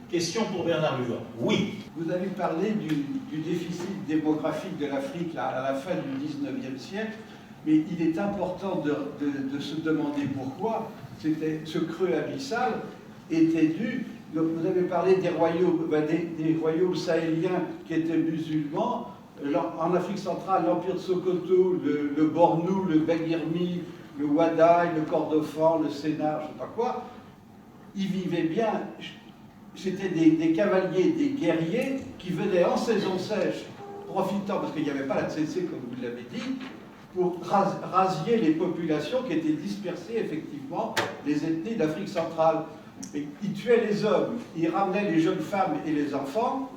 Question pour Bernard Luvin. Oui. Vous avez parlé du déficit démographique de l'Afrique à la fin du XIXe siècle, mais il est important de se demander pourquoi ce creux abyssal était dû. Donc vous avez parlé des royaumes sahéliens qui étaient musulmans. En Afrique centrale, l'Empire de Sokoto, le Bornou, le Bagirmi, le Wadaï, le Kordofan, le Sénar, je ne sais pas quoi, ils vivaient bien. C'était des cavaliers, des guerriers qui venaient en saison sèche, profitant, parce qu'il n'y avait pas la tsetse comme vous l'avez dit, pour rasier les populations qui étaient dispersées effectivement des ethnies d'Afrique centrale. Et ils tuaient les hommes, ils ramenaient les jeunes femmes et les enfants.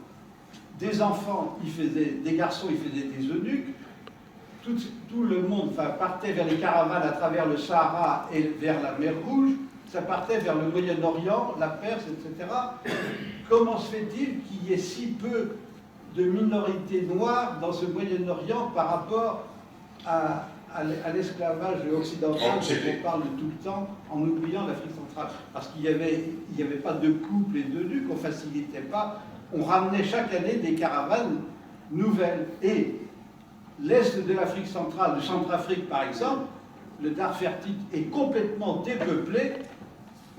Des enfants, des garçons, ils faisaient des eunuques. Tout le monde partait vers les caravanes à travers le Sahara et vers la mer Rouge. Ça partait vers le Moyen-Orient, la Perse, etc. Comment se fait-il qu'il y ait si peu de minorités noires dans ce Moyen-Orient par rapport à l'esclavage occidental dont on parle tout le temps en oubliant l'Afrique centrale? Parce qu'il n'y avait pas de couple et d'eunuques, on ne facilitait pas. On ramenait chaque année des caravanes nouvelles. Et l'Est de l'Afrique centrale, de Centrafrique par exemple, le Darfertique est complètement dépeuplé.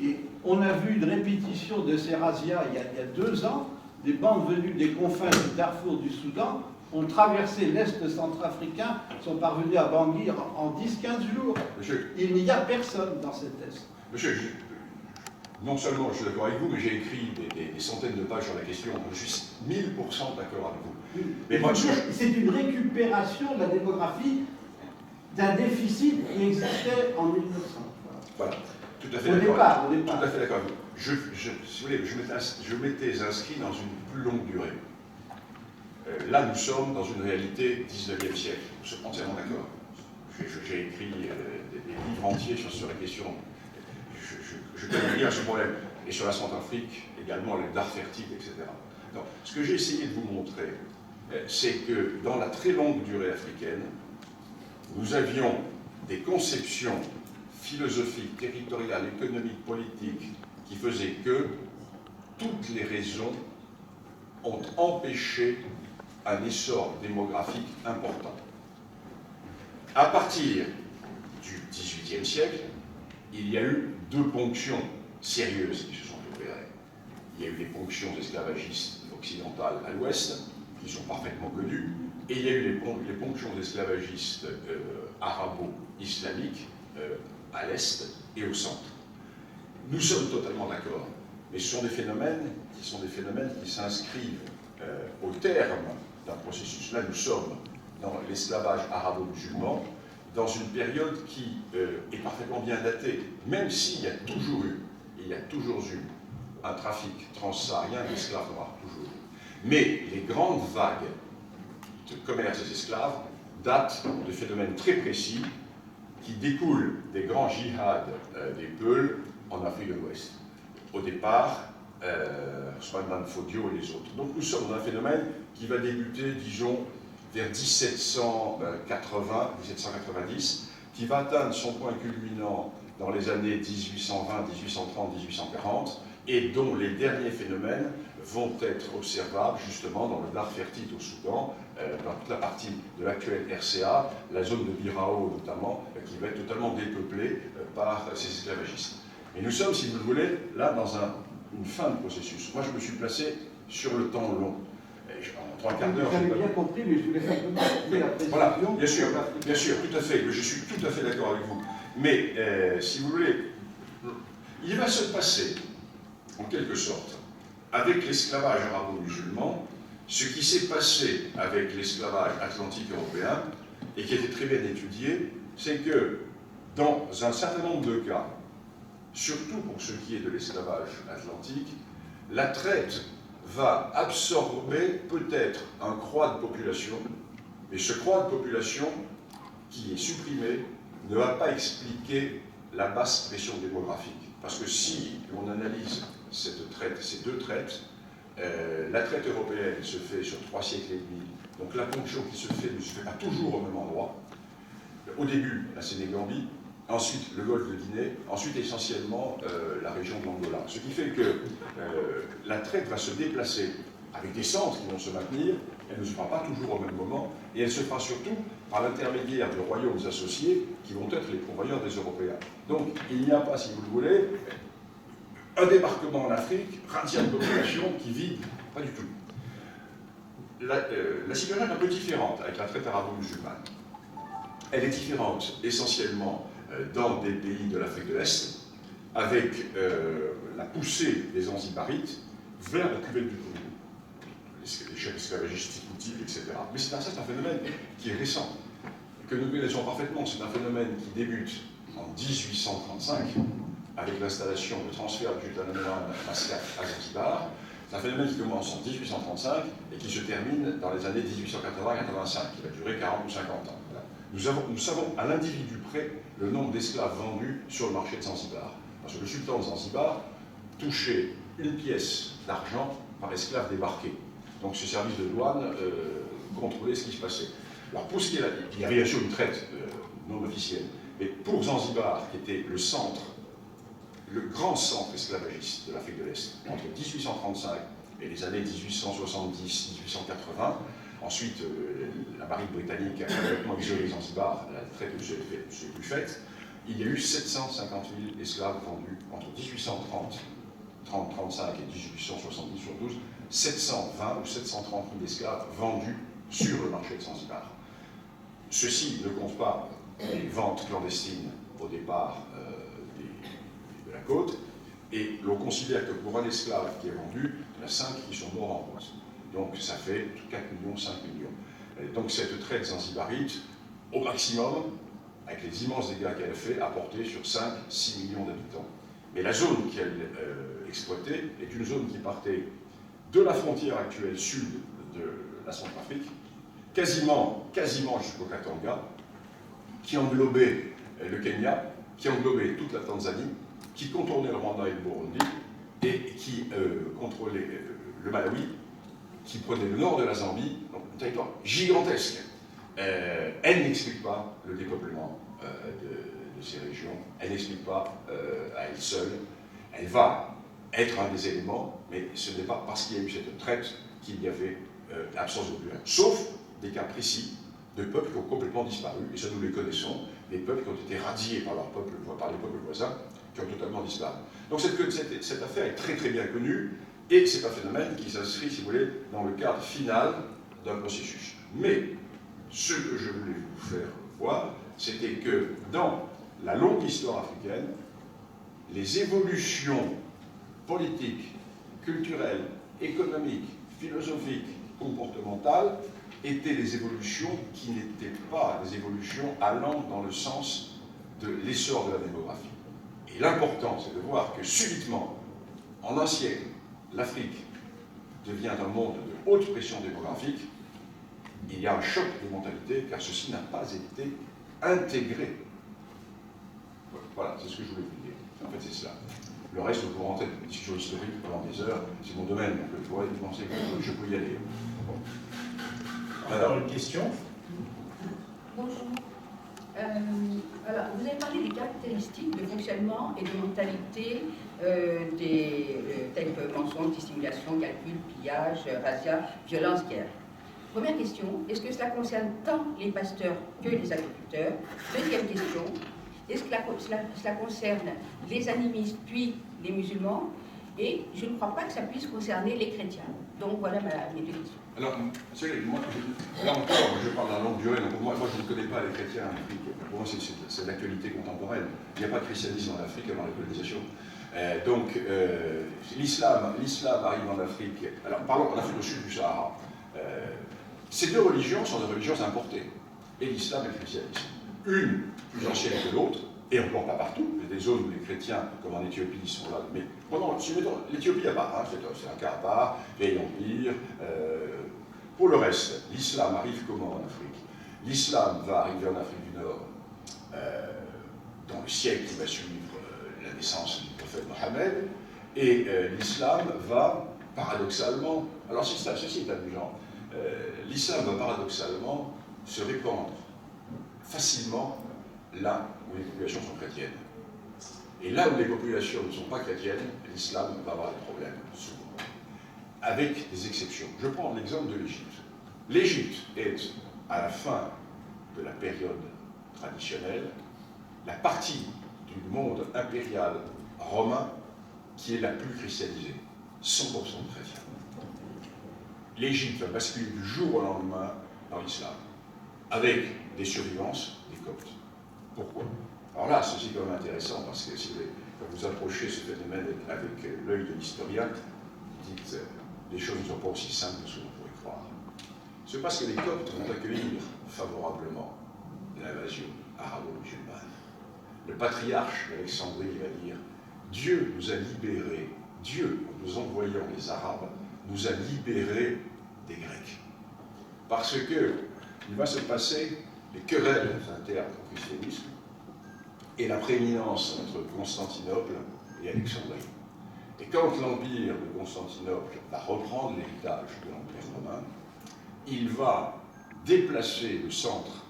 Et on a vu une répétition de ces razzias il y a 2 ans. Des bandes venues des confins du Darfour du Soudan ont traversé l'Est centrafricain, sont parvenus à Bangui en 10-15 jours. Monsieur, il n'y a personne dans cet Est. Monsieur, non seulement je suis d'accord avec vous, mais j'ai écrit des centaines de pages sur la question. Je suis 1000% d'accord avec vous. Mais c'est une récupération de la démographie d'un déficit qui existait en 1900. Voilà. Tout à fait au départ. Tout à fait d'accord avec vous. Si vous voulez, je m'étais inscrit dans une plus longue durée. Là, nous sommes dans une réalité 19e siècle. Je suis entièrement d'accord. J'ai écrit des livres entiers sur la question. Je connais bien ce problème. Et sur la Centrafrique, également le Darfertique, etc. Donc, ce que j'ai essayé de vous montrer, c'est que dans la très longue durée africaine, nous avions des conceptions philosophiques, territoriales, économiques, politiques, qui faisaient que toutes les raisons ont empêché un essor démographique important. À partir du XVIIIe siècle, il y a eu 2 ponctions sérieuses qui se sont opérées. Il y a eu les ponctions esclavagistes occidentales à l'ouest, qui sont parfaitement connues, et il y a eu les ponctions esclavagistes arabo-islamiques à l'est et au centre. Nous sommes totalement d'accord, mais ce sont des phénomènes qui s'inscrivent au terme d'un processus. Là, nous sommes dans l'esclavage arabo-musulman, dans une période qui est parfaitement bien datée, même s'il y a toujours eu un trafic transsaharien d'esclaves noirs, toujours. Mais les grandes vagues de commerce des esclaves datent de phénomènes très précis qui découlent des grands djihads des Peuls en Afrique de l'Ouest. Au départ, Ousmane Fodio et les autres. Donc nous sommes dans un phénomène qui va débuter, disons, vers 1780-1790, qui va atteindre son point culminant dans les années 1820, 1830, 1840, et dont les derniers phénomènes vont être observables justement dans le Darfertite au Soudan, dans toute la partie de l'actuelle RCA, la zone de Birao notamment, qui va être totalement dépeuplée par ces esclavagistes. Mais nous sommes, si vous le voulez, là dans une fin de processus. Moi, je me suis placé sur le temps long. En 3 quarts d'heure... Vous avez bien compris, mais je voulais simplement donner la précision. Voilà, bien sûr, tout à fait. Je suis tout à fait d'accord avec vous. Mais, si vous voulez, il va se passer, en quelque sorte, avec l'esclavage arabo-musulman, ce qui s'est passé avec l'esclavage atlantique européen, et qui a été très bien étudié, c'est que, dans un certain nombre de cas, surtout pour ce qui est de l'esclavage atlantique, la traite va absorber peut-être un croît de population, mais ce croît de population qui est supprimé ne va pas expliquer la basse pression démographique. Parce que si on analyse cette traite, ces deux traites, la traite européenne se fait sur 3 siècles et demi, donc la ponction qui se fait ne se fait pas toujours au même endroit. Au début, la Sénégambie, ensuite le golfe de Guinée, ensuite essentiellement la région de l'Angola. Ce qui fait que la traite va se déplacer avec des centres qui vont se maintenir, elle ne se fera pas toujours au même moment, et elle se fera surtout par l'intermédiaire de royaumes associés qui vont être les pourvoyeurs des Européens. Donc il n'y a pas, si vous le voulez, un débarquement en Afrique, razzia de population qui vide, pas du tout. La situation est un peu différente avec la traite arabo-musulmane. Elle est différente essentiellement dans des pays de l'Afrique de l'Est, avec la poussée des Zanzibarites vers la cuvette du Congo, les chefs esclavagistes typiques, etc. Mais c'est un phénomène qui est récent, que nous connaissons parfaitement. C'est un phénomène qui débute en 1835, avec l'installation, le transfert du sultan Mascate à Zanzibar. C'est un phénomène qui commence en 1835 et qui se termine dans les années 1880-85, qui va durer 40 ou 50 ans. Nous savons à l'individu près le nombre d'esclaves vendus sur le marché de Zanzibar. Parce que le sultan de Zanzibar touchait une pièce d'argent par esclave débarqué. Donc ce service de douane contrôlait ce qui se passait. Alors pour ce qui est il y avait bien sûr une traite non officielle, mais pour Zanzibar, qui était le centre, le grand centre esclavagiste de l'Afrique de l'Est, entre 1835 et les années 1870-1880, ensuite, la marine britannique a complètement isolé Zanzibar, la traite ne s'est plus faite. Il y a eu 750 000 esclaves vendus entre 1835 et 1870-72, 720 ou 730 000 esclaves vendus sur le marché de Zanzibar. Ceci ne compte pas les ventes clandestines au départ de la côte, et l'on considère que pour un esclave qui est vendu, il y en a 5 qui sont morts en route. Donc ça fait 4 millions, 5 millions. Et donc cette traite zanzibarite, au maximum, avec les immenses dégâts qu'elle a fait, a porté sur 5-6 millions d'habitants. Mais la zone qu'elle exploitait est une zone qui partait de la frontière actuelle sud de la Centrafrique, quasiment jusqu'au Katanga, qui englobait le Kenya, qui englobait toute la Tanzanie, qui contournait le Rwanda et le Burundi, et qui contrôlait le Malawi, qui prenait le nord de la Zambie, donc un territoire gigantesque. Elle n'explique pas le dépeuplement de ces régions, elle n'explique pas à elle seule. Elle va être un des éléments, mais ce n'est pas parce qu'il y a eu cette traite qu'il y avait absence de population. Sauf des cas précis de peuples qui ont complètement disparu, et ça nous les connaissons, des peuples qui ont été radiés par les peuples voisins, qui ont totalement disparu. Donc cette affaire est très très bien connue, et c'est un phénomène qui s'inscrit, si vous voulez, dans le cadre final d'un processus. Mais ce que je voulais vous faire voir, c'était que dans la longue histoire africaine, les évolutions politiques, culturelles, économiques, philosophiques, comportementales étaient des évolutions qui n'étaient pas des évolutions allant dans le sens de l'essor de la démographie. Et l'important, c'est de voir que subitement, en un siècle, l'Afrique devient un monde de haute pression démographique, il y a un choc de mentalité, car ceci n'a pas été intégré. Voilà, c'est ce que je voulais vous dire. En fait, c'est cela. Le reste, vous pouvez rentrer dans une discussion historique pendant des heures, c'est mon domaine, donc vous pourrez penser que je peux y aller. Alors, une question? Bonjour. Alors, vous avez parlé des caractéristiques de fonctionnement et de mentalité telles que mensonge, dissimulation, calcul, pillage, razzia, violence, guerre. Première question, est-ce que cela concerne tant les pasteurs que les agriculteurs? Deuxième question, est-ce que cela concerne les animistes puis les musulmans? Et je ne crois pas que ça puisse concerner les chrétiens. Donc voilà mes deux questions. Alors, moi, là encore, je parle d'un longue durée, donc moi je ne connais pas les chrétiens en Afrique. Pour moi, c'est l'actualité contemporaine. Il n'y a pas de christianisme en Afrique avant la colonisation. L'islam arrive en Afrique. Alors, parlons en Afrique au sud du Sahara. Ces deux religions sont des religions importées, et l'islam et le christianisme. Une plus ancienne que l'autre, et encore pas partout. Il y a des zones où les chrétiens, comme en Éthiopie, ils sont là. Mais l'Éthiopie à part, hein, c'est un cas à part, vieil empire. Pour le reste, l'islam arrive comment en Afrique? L'islam va arriver en Afrique du Nord dans le siècle qui va suivre la naissance du prophète Mohammed, et l'islam va paradoxalement, alors ceci est amusant, l'islam va paradoxalement se répandre facilement là où les populations sont chrétiennes. Et là où les populations ne sont pas chrétiennes, l'islam va avoir des problèmes, souvent. Avec des exceptions. Je prends l'exemple de l'Égypte. L'Égypte est, à la fin de la période traditionnelle, la partie du monde impérial romain qui est la plus christianisée. 100% de chrétiens. L'Égypte va basculer du jour au lendemain dans l'islam, avec des survivances des Coptes. Pourquoi? Alors là, ceci est quand même intéressant, parce que si vous, quand vous approchez ce phénomène avec l'œil de l'historien, vous dites les choses ne sont pas aussi simples que ce que l'on pourrait croire. C'est parce que les Coptes vont accueillir favorablement l'invasion arabo-musulmane. Le patriarche d'Alexandrie va dire « Dieu nous a libérés, Dieu, en nous envoyant les Arabes, nous a libérés des Grecs. » Parce que il va se passer les querelles internes au christianisme et la prééminence entre Constantinople et Alexandrie. Et quand l'empire de Constantinople va reprendre l'héritage de l'empire romain, il va déplacer le centre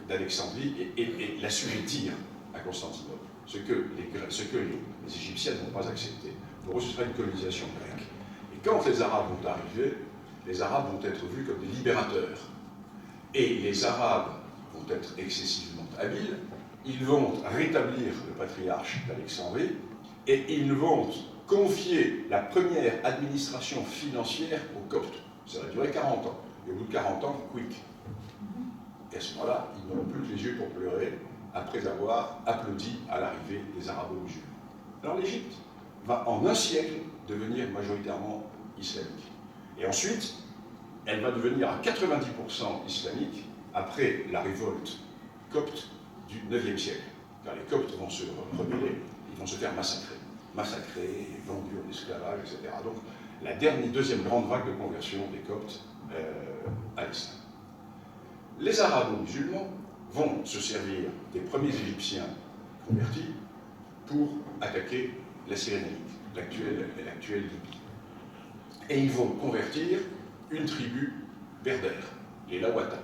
d'Alexandrie et l'assujettir à Constantinople, ce que les Égyptiens n'ont pas accepté. Pour eux, ce sera une colonisation grecque. Et quand les Arabes vont arriver, les Arabes vont être vus comme des libérateurs. Et les Arabes vont être excessivement habiles, ils vont rétablir le patriarche d'Alexandrie et ils vont confier la première administration financière aux Coptes. Ça va durer 40 ans. Et au bout de 40 ans, quick. Et à ce moment-là, ils n'auront plus que les yeux pour pleurer après avoir applaudi à l'arrivée des Arabo-musulmans. Alors l'Égypte va en un siècle devenir majoritairement islamique. Et ensuite, elle va devenir à 90% islamique après la révolte copte du IXe siècle. Car les Coptes vont se rebeller, ils vont se faire massacrer, vendus en esclavage, etc. Donc la deuxième grande vague de conversion des Coptes à l'islam. Les Arabo-musulmans vont se servir des premiers Égyptiens convertis pour attaquer la Cyrénaïque, l'actuelle Libye. Et ils vont convertir une tribu berbère, les Lawata,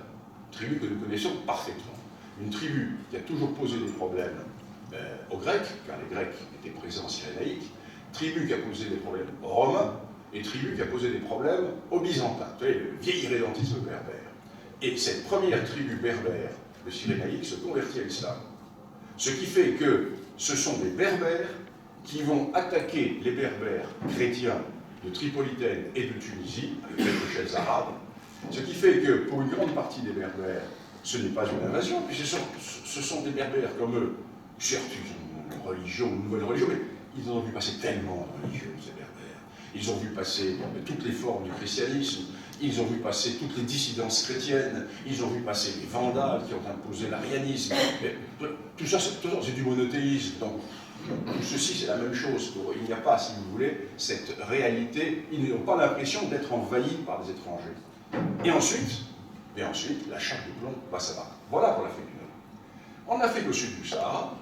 tribu que nous connaissons parfaitement. Une tribu qui a toujours posé des problèmes aux Grecs, car les Grecs étaient présents en Cyrénaïque, tribu qui a posé des problèmes aux Romains, et tribu qui a posé des problèmes aux Byzantins. Vous savez, le vieil irrédentisme berbère. Et cette première tribu berbère de Cyrénaïque se convertit à l'islam. Ce qui fait que ce sont des berbères qui vont attaquer les berbères chrétiens de Tripolitaine et de Tunisie, avec quelques chefs arabes, ce qui fait que pour une grande partie des berbères, ce n'est pas une invasion, puis ce sont des berbères comme eux. Certes, ils ont une religion, une nouvelle religion, mais ils ont vu passer tellement de religions, ces berbères. Ils ont vu passer toutes les formes du christianisme, ils ont vu passer toutes les dissidences chrétiennes, ils ont vu passer les Vandales qui ont imposé l'arianisme. Tout ça, c'est du monothéisme. Donc, Tout ceci, c'est la même chose. Il n'y a pas, si vous voulez, cette réalité. Ils n'ont pas l'impression d'être envahis par des étrangers. Et ensuite, la chape de plomb va s'abattre. Voilà pour l'Afrique du Nord. En Afrique au sud du Sahara,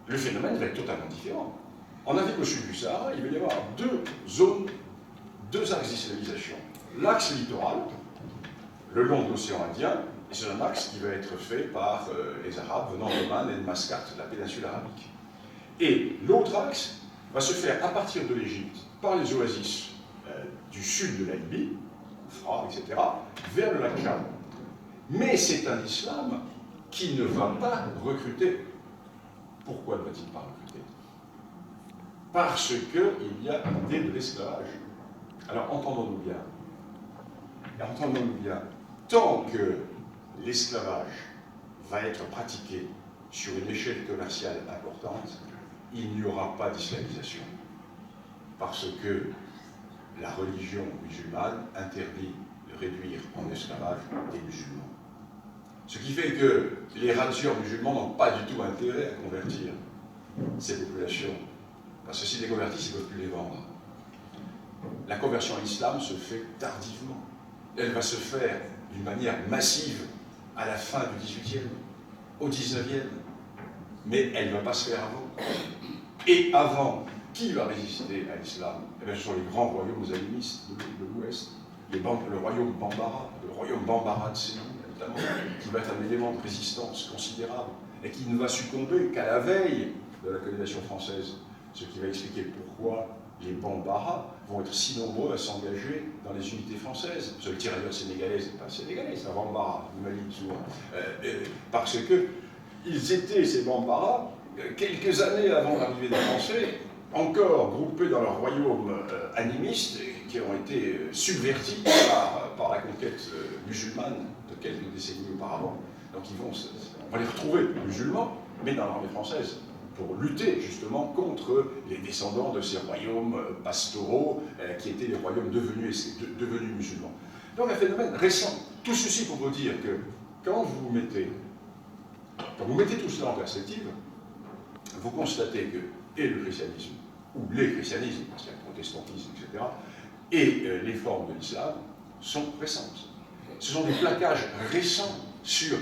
le phénomène va être totalement différent. En Afrique au sud du Sahara, il va y avoir deux zones, deux axes d'islamisation. L'axe littoral, le long de l'océan Indien, et c'est un axe qui va être fait par les Arabes venant d'Oman et de Mascate, de la péninsule arabique. Et l'autre axe va se faire à partir de l'Égypte, par les oasis du sud de la Libye, Fra, etc., vers le lac Tchad. Mais c'est un islam qui ne va pas recruter. Pourquoi ne va-t-il pas recruter? Parce qu'il y a l'idée de l'esclavage. Alors entendons-nous bien. Entendons-nous bien. Tant que l'esclavage va être pratiqué sur une échelle commerciale importante, il n'y aura pas d'islamisation. Parce que la religion musulmane interdit de réduire en esclavage des musulmans. Ce qui fait que les razzieurs musulmans n'ont pas du tout intérêt à convertir ces populations. Parce que s'ils les convertissent, ils ne peuvent plus les vendre. La conversion à l'islam se fait tardivement. Elle va se faire d'une manière massive à la fin du XVIIIe, au XIXe. Mais elle ne va pas se faire avant. Et avant, qui va résister à l'islam? Eh bien, ce sont les grands royaumes animistes de l'Ouest. Le royaume Bambara, le royaume Bambara de Sénou, notamment, qui va être un élément de résistance considérable et qui ne va succomber qu'à la veille de la colonisation française. Ce qui va expliquer pourquoi les Bambara vont être si nombreux à s'engager dans les unités françaises. Parce que le tirailleur sénégalais, c'est pas sénégalais, c'est un Bambara, du Mali souvent. Parce que ils étaient, ces Bambara, quelques années avant l'arrivée des Français, encore groupés dans leur royaume animiste, qui ont été subvertis par la conquête musulmane de quelques décennies auparavant. Donc on va les retrouver musulmans, mais dans l'armée française, pour lutter justement contre les descendants de ces royaumes pastoraux qui étaient les royaumes devenus musulmans. Donc un phénomène récent. Tout ceci pour vous dire que quand vous mettez tout cela en perspective, vous constatez que, et le christianisme, ou les christianismes, parce qu'il y a le protestantisme, etc., et les formes de l'islam sont récentes. Ce sont des plaquages récents sur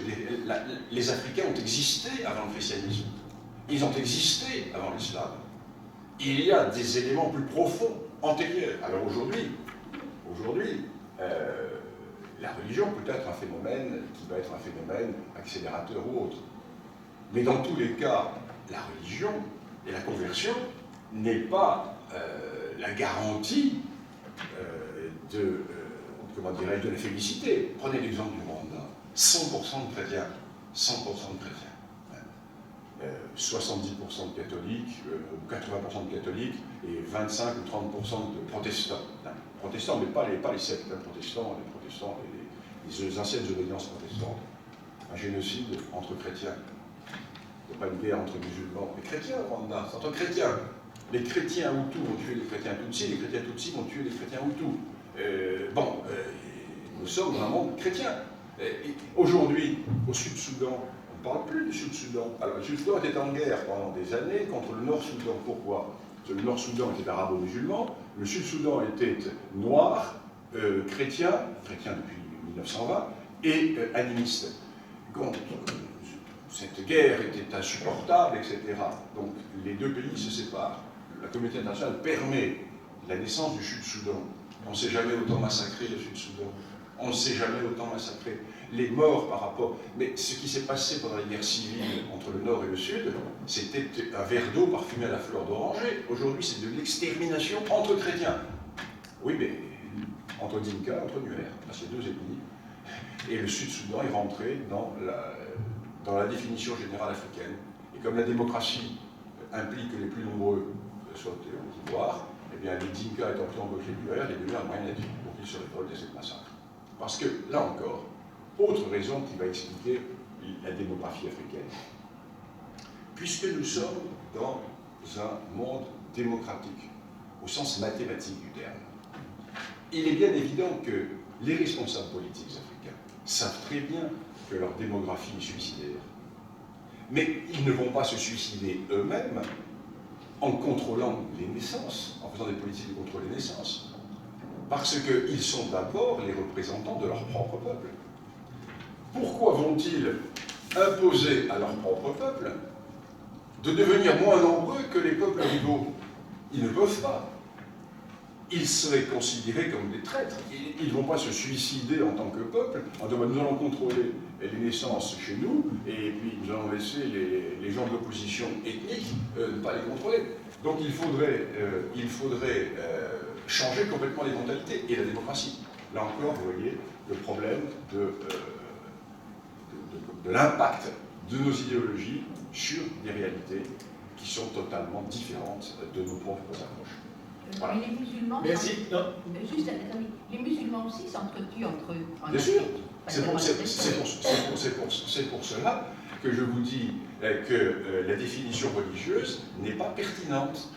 les Africains ont existé avant le christianisme. Ils ont existé avant l'islam. Il y a des éléments plus profonds, antérieurs. Alors aujourd'hui, la religion peut être un phénomène qui va être un phénomène accélérateur ou autre. Mais dans tous les cas, la religion et la conversion n'est pas la garantie de la félicité. Prenez l'exemple du Rwanda. 100% de chrétiens. 100% de chrétiens. 70% de catholiques, 80% de catholiques et 25 ou 30% de protestants. Protestants, mais pas les sectes, les protestants, les anciennes obédiences protestantes. Un génocide entre chrétiens. Il n'y a pas une guerre entre musulmans. Les chrétiens, Rwanda, c'est entre chrétiens. Les chrétiens Hutus vont tuer les chrétiens Tutsis, les chrétiens Tutsis vont tuer les chrétiens Hutus. Nous sommes dans un monde chrétien. Aujourd'hui, au Sud-Soudan, on ne parle plus du Sud-Soudan. Alors, le Sud-Soudan était en guerre pendant des années contre le Nord-Soudan. Pourquoi? Parce que le Nord-Soudan était arabo-musulman, le Sud-Soudan était noir, chrétien depuis 1920, et animiste. Donc, cette guerre était insupportable, etc. Donc, les deux pays se séparent. La communauté internationale permet la naissance du Sud-Soudan. On ne s'est jamais autant massacré le Sud-Soudan. On ne s'est jamais autant massacré. Les morts par rapport... Mais ce qui s'est passé pendant les guerres civiles entre le Nord et le Sud, c'était un verre d'eau parfumé à la fleur d'oranger. Aujourd'hui, c'est de l'extermination entre chrétiens. Oui, mais entre Dinka, entre Nuer, parce qu'il y a deux ethnies. Et le Sud-Soudan est rentré dans la définition générale africaine. Et comme la démocratie implique que les plus nombreux soient au pouvoir, eh bien, les Dinka étant plus nombreux que les Nuer ont moyen d'être pour qu'ils se révoltent de cette massacre. Parce que, là encore, autre raison qui va expliquer la démographie africaine. Puisque nous sommes dans un monde démocratique, au sens mathématique du terme, il est bien évident que les responsables politiques africains savent très bien que leur démographie est suicidaire. Mais ils ne vont pas se suicider eux-mêmes en contrôlant les naissances, en faisant des politiques de contrôle des naissances. Parce qu'ils sont d'abord les représentants de leur propre peuple. Pourquoi vont-ils imposer à leur propre peuple de devenir moins nombreux que les peuples rivaux? Ils ne peuvent pas. Ils seraient considérés comme des traîtres. Ils ne vont pas se suicider en tant que peuple, en disant nous allons contrôler les naissances chez nous, et puis nous allons laisser les gens de l'opposition ethnique ne pas les contrôler. Donc il faudrait changer complètement les mentalités et la démocratie. Là encore, vous voyez le problème de l'impact de nos idéologies sur des réalités qui sont totalement différentes de nos propres approches. Voilà. Mais les musulmans... Merci. Non. Juste, attendez, les musulmans aussi s'entretuent entre eux. Bien sûr. C'est pour cela que je vous dis que la définition religieuse n'est pas pertinente.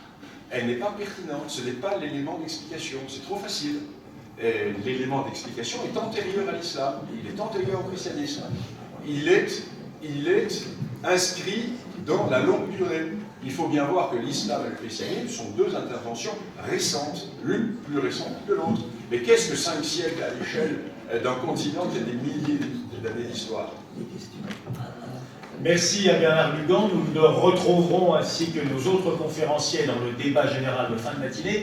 Elle n'est pas pertinente. Ce n'est pas l'élément d'explication. C'est trop facile. L'élément d'explication est antérieur à l'islam. Il est antérieur au christianisme. Il est inscrit dans la longue durée. Il faut bien voir que l'islam et le christianisme sont deux interventions récentes, l'une plus récente que l'autre. Mais qu'est-ce que 5 siècles à l'échelle d'un continent qui a des milliers d'années d'histoire? Merci à Bernard Lugan. Nous le retrouverons ainsi que nos autres conférenciers dans le débat général de fin de matinée.